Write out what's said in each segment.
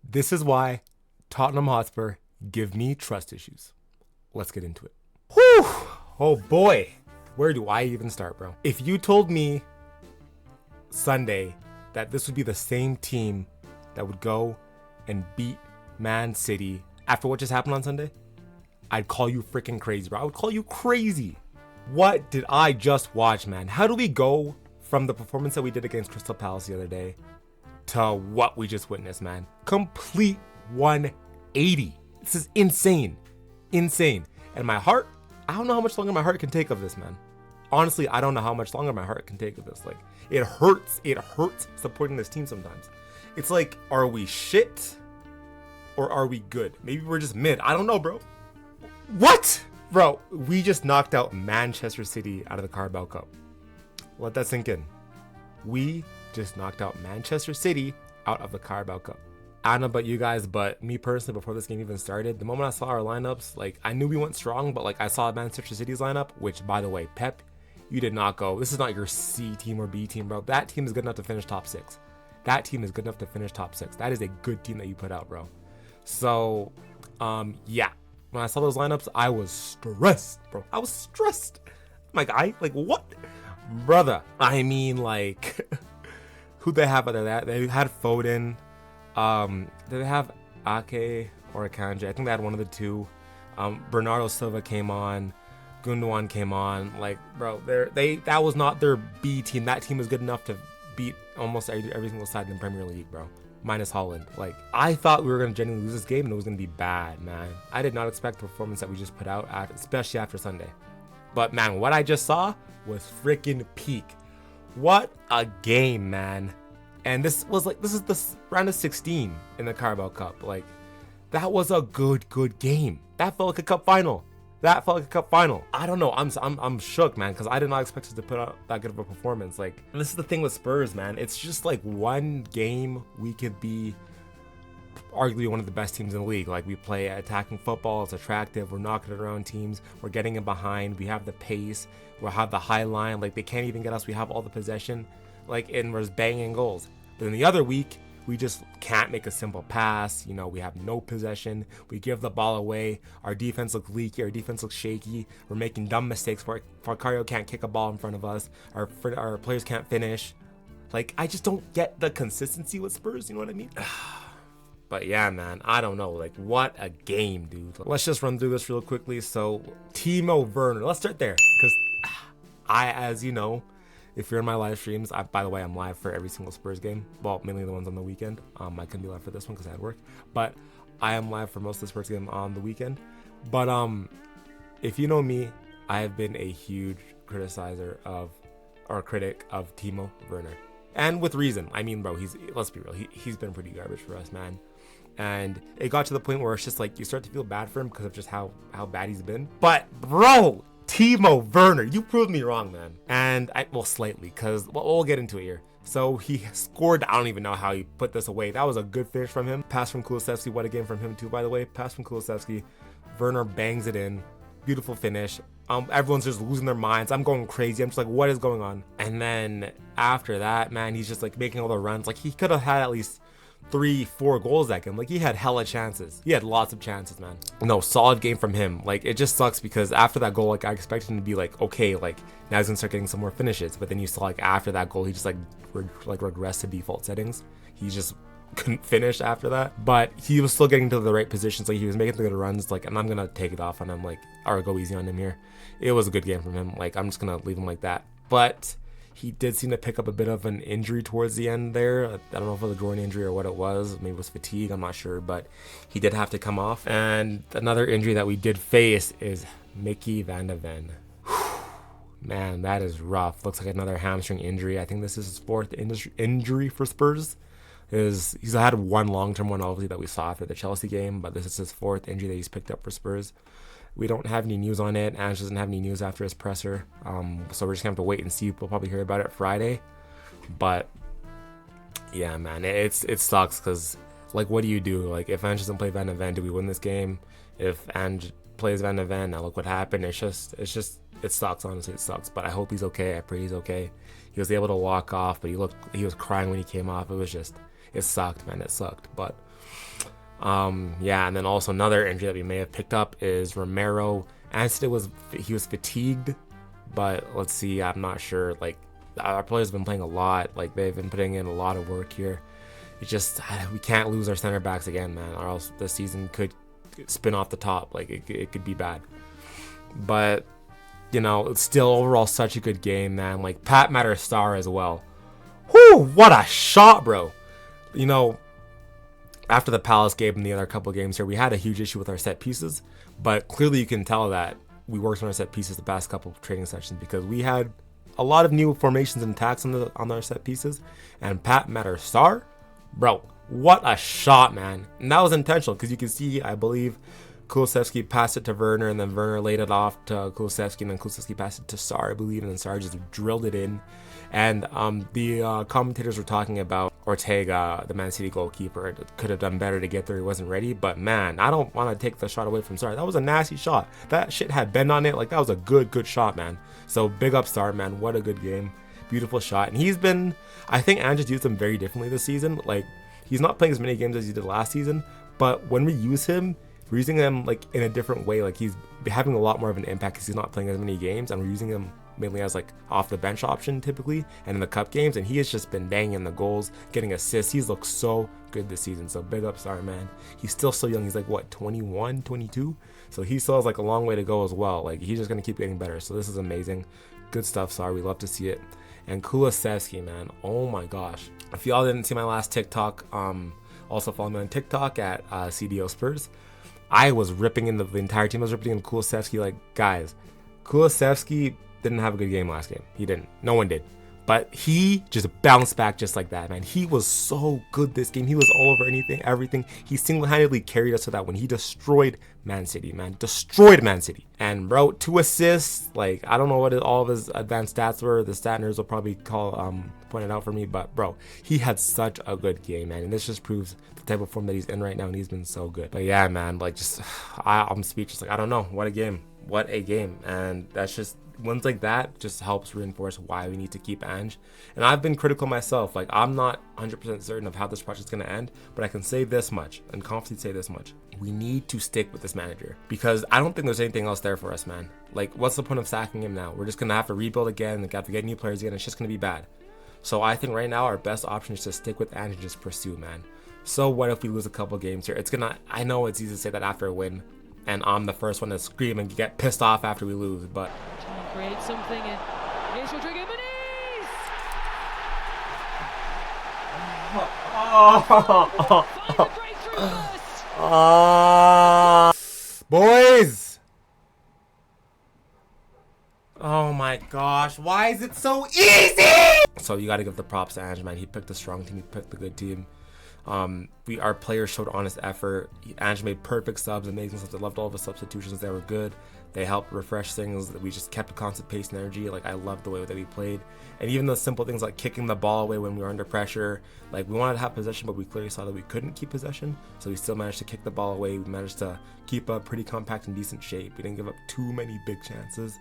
This is why Tottenham Hotspur give me trust issues. Let's get into it. Whew! Oh boy. Where do I even start, bro? If you told me Sunday that this would be the same team that would go and beat Man City after what just happened on Sunday, I'd call you freaking crazy, bro. I would call you crazy. What did I just watch, man? How do we go from the performance that we did against Crystal Palace the other day to what we just witnessed, man? Complete 180. This is insane. Insane. And my heart, I don't know how much longer my heart can take of this, man. Honestly, I don't know how much longer my heart can take of this. Like, it hurts. It hurts supporting this team sometimes. It's like, are we shit or are we good? Maybe we're just mid. I don't know, bro. What? Bro, we just knocked out Manchester City out of the Carabao Cup. Let that sink in. We just knocked out Manchester City out of the Carabao Cup. I don't know about you guys, but me personally, before this game even started, the moment I saw our lineups, like, I knew we went strong, but like I saw Manchester City's lineup, which, by the way, Pep, you did not go. This is not your C team or B team, bro. That team is good enough to finish top 6. That team is good enough to finish top 6. That is a good team that you put out, bro. So, yeah. When I saw those lineups, I was stressed, bro. I was stressed. My guy, like, what? Brother, I mean, like, who they have other that? They had Foden. Did they have Ake or Akanji? I think they had one of the two. Bernardo Silva came on. Gundogan came on. Like, bro, that was not their B team. That team was good enough to beat almost every single side in the Premier League, bro. Minus Holland. Like, I thought we were going to genuinely lose this game and it was going to be bad, man. I did not expect the performance that we just put out, especially after Sunday. But, man, what I just saw was freaking peak. What a game, man. And this is the round of 16 in the Carabao Cup. Like, that was a good game. That felt like a cup final. I don't know. I'm shook, man, because I did not expect us to put out that good of a performance. Like, and this is the thing with Spurs, man. It's just like one game we could be arguably one of the best teams in the league. Like, we play attacking football. It's attractive. We're knocking it around teams. We're getting in behind. We have the pace. We have the high line. Like, they can't even get us. We have all the possession. Like, and we're just banging goals. But then the other week, we just can't make a simple pass. You know, we have no possession. We give the ball away. Our defense looks leaky. Our defense looks shaky. We're making dumb mistakes. Farcario can't kick a ball in front of us. Our players can't finish. Like, I just don't get the consistency with Spurs. You know what I mean? But yeah, man, I don't know. Like, what a game, dude. Let's just run through this real quickly. So, Timo Werner. Let's start there. Because as you know, if you're in my live streams, by the way, I'm live for every single Spurs game. Well, mainly the ones on the weekend. I couldn't be live for this one because I had work. But I am live for most of the Spurs game on the weekend. But if you know me, I have been a huge critic of Timo Werner. And with reason. I mean, bro, let's be real. He's been pretty garbage for us, man. And it got to the point where it's just like you start to feel bad for him because of just how bad he's been. But, bro, Timo Werner, you proved me wrong, man. And slightly, because we'll get into it here. So he scored. I don't even know how he put this away. That was a good finish from him. Pass from Kulusevski. What a game from him too, by the way. Pass from Kulusevski. Werner bangs it in. Beautiful finish. Everyone's just losing their minds. I'm going crazy. I'm just like, what is going on? And then after that, man, he's just like making all the runs. Like, he could have had at least 3-4 goals that game. Like, he had hella chances. He had lots of chances, man. No, solid game from him. Like, it just sucks because after that goal, like, I expected him to be like, okay, like, now he's gonna start getting some more finishes. But then you saw, like, after that goal, he just like regressed to default settings. He just couldn't finish after that. But he was still getting to the right positions. Like, he was making the good runs. Like, and I'm gonna take it off on him, like, or go easy on him here. It was a good game from him. Like, I'm just gonna leave him like that. But he did seem to pick up a bit of an injury towards the end there. I don't know if it was a groin injury or what it was. Maybe it was fatigue. I'm not sure. But he did have to come off. And another injury that we did face is Mickey Van de Ven. Man, that is rough. Looks like another hamstring injury. I think this is his 4th injury for Spurs. He's had one long-term one, obviously, that we saw after the Chelsea game. But this is his 4th injury that he's picked up for Spurs. We don't have any news on it. Ange doesn't have any news after his presser. So we're just going to have to wait and see. We'll probably hear about it Friday. But, yeah, man, it sucks because, like, what do you do? Like, if Ange doesn't play Van de Ven, do we win this game? If Ange plays Van de Ven, now look what happened. It sucks, honestly. It sucks. But I hope he's okay. I pray he's okay. He was able to walk off, but he was crying when he came off. It sucked, man. It sucked. But Yeah, and then also another injury that we may have picked up is Romero. Anstey was fatigued, but let's see. I'm not sure. Like our players have been playing a lot. Like they've been putting in a lot of work here. It's just we can't lose our center backs again, man, or else the season could spin off the top. Like it could be bad. But you know, it's still overall such a good game, man. Like Pat Matter star as well. Whoo! What a shot, bro. You know, after the Palace game and the other couple games here, we had a huge issue with our set pieces, but clearly you can tell that we worked on our set pieces the past couple of training sessions because we had a lot of new formations and attacks on our set pieces. And Pat Matter star, bro, what a shot, man. And that was intentional because you can see, I believe, Kulusevski passed it to Werner, and then Werner laid it off to Kulusevski, and then Kulusevski passed it to Sarr, I believe, and then Sarr just drilled it in. And the commentators were talking about Ortega, the Man City goalkeeper, could have done better to get there. He wasn't ready. But man, I don't want to take the shot away from Sarr. That was a nasty shot. That shit had bend on it. Like that was a good shot, man. So big up Sarr, man. What a good game. Beautiful shot. And he's been, I think Ange has used him very differently this season. Like he's not playing as many games as he did last season. But when we use him, we're using him like in a different way. Like he's having a lot more of an impact because he's not playing as many games, and we're using him mainly as like off the bench option typically, and in the cup games, and he has just been banging the goals, getting assists. He's looked so good this season. So big up Sarr, man. He's still so young. He's like what, 21, 22? So he still has like a long way to go as well. Like he's just gonna keep getting better. So this is amazing. Good stuff, Sarr. We love to see it. And Kulusevski, man. Oh my gosh. If y'all didn't see my last TikTok, also follow me on TikTok at CDO Spurs. I was ripping in the entire team. I was ripping in Kulusevski. Like, guys, Kulusevski didn't have a good game last game. He didn't. No one did. But he just bounced back just like that, man. He was so good this game. He was all over everything. He single-handedly carried us to that when he destroyed Man City, man. Destroyed Man City. And bro, 2 assists. Like, I don't know what all of his advanced stats were. The stat nerds will probably point it out for me. But bro, he had such a good game, man. And this just proves the type of form that he's in right now. And he's been so good. But yeah, man, like just, I'm speechless. Like, I don't know. What a game. What a game. And that's just, wins like that just helps reinforce why we need to keep Ange. And I've been critical myself. Like, I'm not 100% certain of how this project's going to end, but I can say this much and confidently say this much. We need to stick with this manager because I don't think there's anything else there for us, man. Like, what's the point of sacking him now? We're just going to have to rebuild again and have to get new players again. It's just going to be bad. So I think right now our best option is to stick with Ange and just pursue, man. So what if we lose a couple games here? I know it's easy to say that after a win, and I'm the first one to scream and get pissed off after we lose, but create something, and here's Rodrigo Muniz! Boys! Oh my gosh, why is it so easy? So you gotta give the props to Ange, man. He picked a strong team, he picked a good team. Our players showed honest effort. Ange made perfect subs, amazing subs. I loved all the substitutions. They were good. They helped refresh things. We just kept a constant pace and energy. Like, I loved the way that we played. And even the simple things like kicking the ball away when we were under pressure. Like, we wanted to have possession, but we clearly saw that we couldn't keep possession. So we still managed to kick the ball away. We managed to keep a pretty compact and decent shape. We didn't give up too many big chances.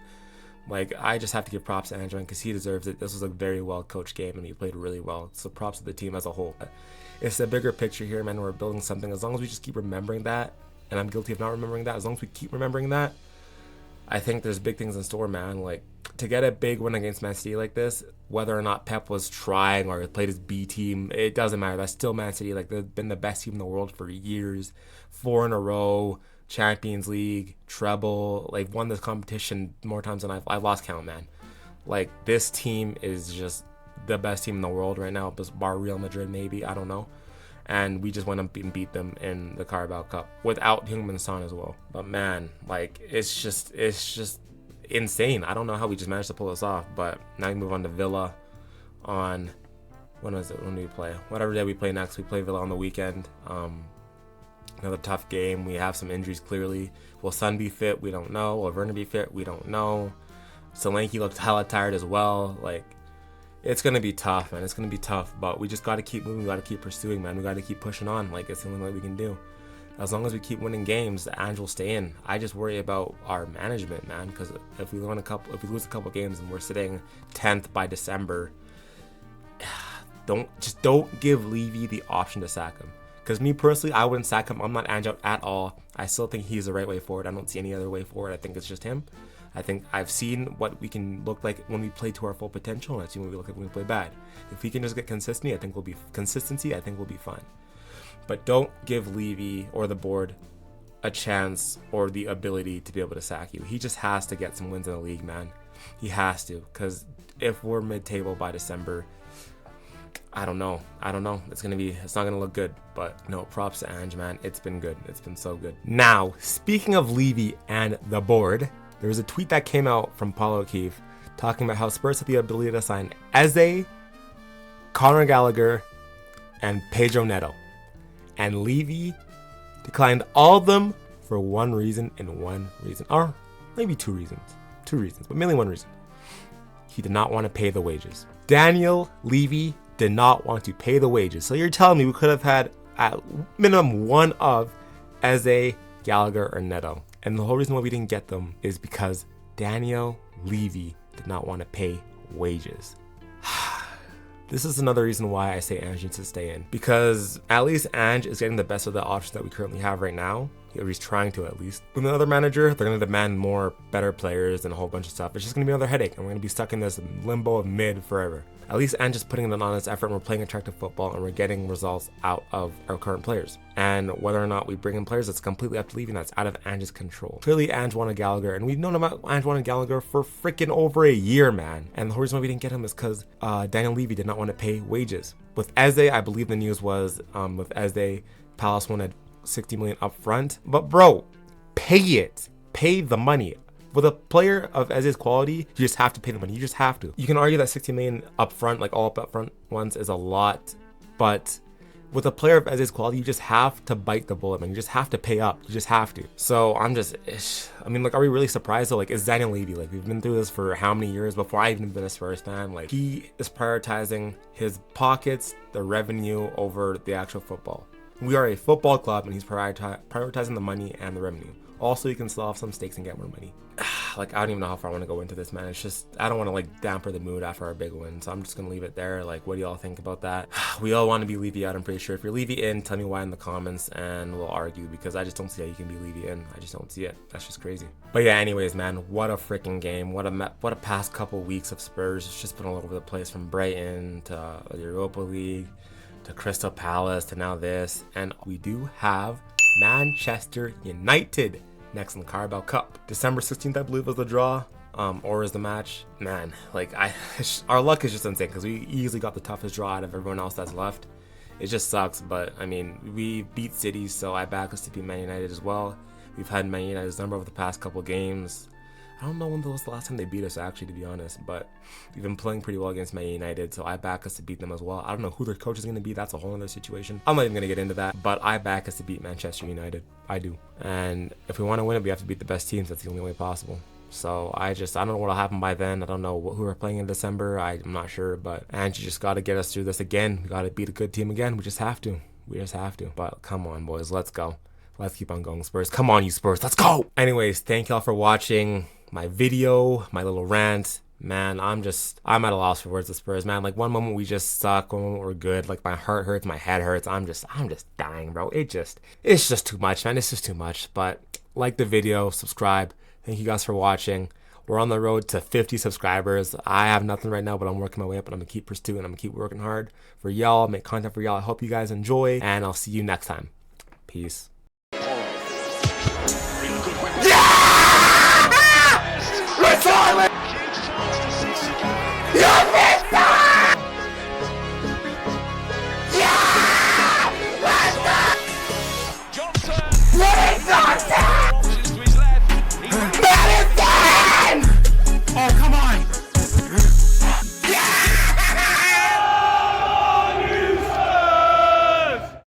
Like, I just have to give props to Ange because he deserves it. This was a very well-coached game, and he played really well. So props to the team as a whole. It's a bigger picture here, man. We're building something. As long as we just keep remembering that, and I'm guilty of not remembering that, as long as we keep remembering that, I think there's big things in store, man. Like, to get a big win against Man City like this, whether or not Pep was trying or played his B team, it doesn't matter. That's still Man City. Like, they've been the best team in the world for years. 4 in a row, Champions League, treble. Like, won this competition more times than I've lost count, man. Like, this team is just the best team in the world right now, bar Real Madrid maybe, I don't know. And we just went up and beat them in the Carabao Cup without Heung-min Son as well. But man, like, it's just insane. I don't know how we just managed to pull this off. But now we move on to Villa on, when do we play? Whatever day we play next, we play Villa on the weekend. Another tough game. We have some injuries clearly. Will Son be fit? We don't know. Will Werner be fit? We don't know. Solanke looked hella tired as well. Like, it's going to be tough, man. It's going to be tough, but we just got to keep moving. We got to keep pursuing, man. We got to keep pushing on. Like, it's something that we can do. As long as we keep winning games, the Ange will stay in. I just worry about our management, man, because if we lose a couple games and we're sitting 10th by December, don't give Levy the option to sack him, Because me personally, I wouldn't sack him. I'm not Ange out at all. I still think he's the right way forward. I don't see any other way forward. I think it's just him. I think I've seen what we can look like when we play to our full potential, and I've seen what we look like when we play bad. If we can just get consistency, I think we'll be fine. But don't give Levy or the board a chance or the ability to be able to sack you. He just has to get some wins in the league, man. He has to, because if we're mid-table by December, I don't know. It's not gonna look good. But no, props to Ange, man. It's been good. It's been so good. Now, speaking of Levy and the board, there was a tweet that came out from Paulo O'Keefe talking about how Spurs have the ability to sign Eze, Conor Gallagher, and Pedro Neto. And Levy declined all of them for one reason, or maybe two reasons, but mainly one reason. He did not want to pay the wages. Daniel Levy did not want to pay the wages. So you're telling me we could have had at minimum one of Eze, Gallagher, or Neto. And the whole reason why we didn't get them is because Daniel Levy did not want to pay wages. This is another reason why I say Ange needs to stay in. Because at least Ange is getting the best of the options that we currently have right now. Or he's trying to, at least. With another manager, they're going to demand more, better players and a whole bunch of stuff. It's just going to be another headache, and we're going to be stuck in this limbo of mid forever. At least Ange is putting in an honest effort, and we're playing attractive football, and we're getting results out of our current players. And whether or not we bring in players, it's completely up to Levy, and that's out of Ange's control. Clearly, Ange wanted Gallagher, and we've known about Ange wanted Gallagher for freaking over a year, man. And the whole reason why we didn't get him is because Daniel Levy did not want to pay wages. With Eze, I believe the news was with Eze, Palace wanted $60 million up front. But bro, pay it. Pay the money. With a player of Eze's quality, you just have to pay the money. You just have to. You can argue that $60 million up front, like all up front ones, is a lot. But with a player of Eze's quality, you just have to bite the bullet, man. You just have to pay up. You just have to. So I'm just, are we really surprised though? Like, is Daniel Levy, like, we've been through this for how many years before I even been a Spurs fan? Like, he is prioritizing his pockets, the revenue over the actual football. We are a football club, and he's prioritizing the money and the revenue. Also, you can sell off some stakes and get more money. Like, I don't even know how far I want to go into this, man. It's just, I don't want to, like, damper the mood after our big win. So I'm just going to leave it there. Like, what do y'all think about that? We all want to be Levy out, I'm pretty sure. If you're Levy in, tell me why in the comments, and we'll argue, because I just don't see how you can be Levy in. I just don't see it. That's just crazy. But yeah, anyways, man, what a freaking game. What a past couple weeks of Spurs. It's just been all over the place, from Brighton to the Europa League to Crystal Palace to now this. And we do have Manchester United next in the Carabao Cup. December 16th, I believe, was the draw, or is the match. Man, like, our luck is just insane, because we easily got the toughest draw out of everyone else that's left. It just sucks, but I mean, we beat City, so I back us to beat Man United as well. We've had Man United's number over the past couple games. I don't know when was the last time they beat us, actually, to be honest, but we've been playing pretty well against Man United, so I back us to beat them as well. I don't know who their coach is going to be. That's a whole other situation. I'm not even going to get into that, but I back us to beat Manchester United. I do. And if we want to win it, we have to beat the best teams. That's the only way possible. So I don't know what'll happen by then. I don't know who we're playing in December. I'm not sure, but Ange just got to get us through this again. We got to beat a good team again. We just have to. But come on, boys. Let's go. Let's keep on going, Spurs. Come on, you Spurs. Let's go. Anyways, thank y'all for watching my video, my little rant. Man, I'm at a loss for words with Spurs, man. Like, one moment we just suck, one moment we're good. Like, my heart hurts, my head hurts. I'm just dying, bro. It's just too much, man. It's just too much. But like the video, subscribe. Thank you guys for watching. We're on the road to 50 subscribers. I have nothing right now, but I'm working my way up, and I'm gonna keep pursuing. I'm gonna keep working hard for y'all, make content for y'all. I hope you guys enjoy, and I'll see you next time. Peace.